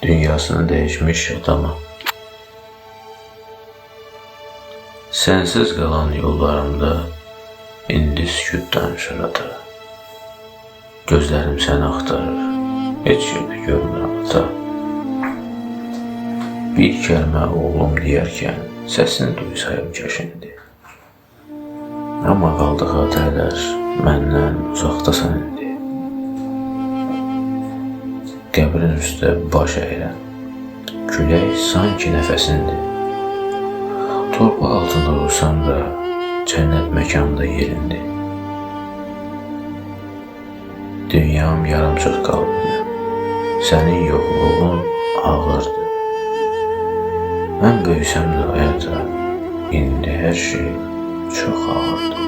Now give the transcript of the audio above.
dünyasını dəyişmiş adama. Sənsiz qalan yollarımda indi sükut danışır ata. Gözlərim səni axtarır, heç yerdə görmürəm ata. Bir kəlmə oğlum deyərkən səsini duysayım kəşindi. Amma qaldı xatirələr, məndən uzaqdasan indi. Qəbrin üstə baş əyirəm, külək sanki nəfəsindir. Torpaq altında olsam da cənnət məkanda yerindir. Dünyam yarımçıq qalıb, sənin yoxluğun ağırdır. Mən böyüsəm də həyata, indi hər şey çox ağırdır.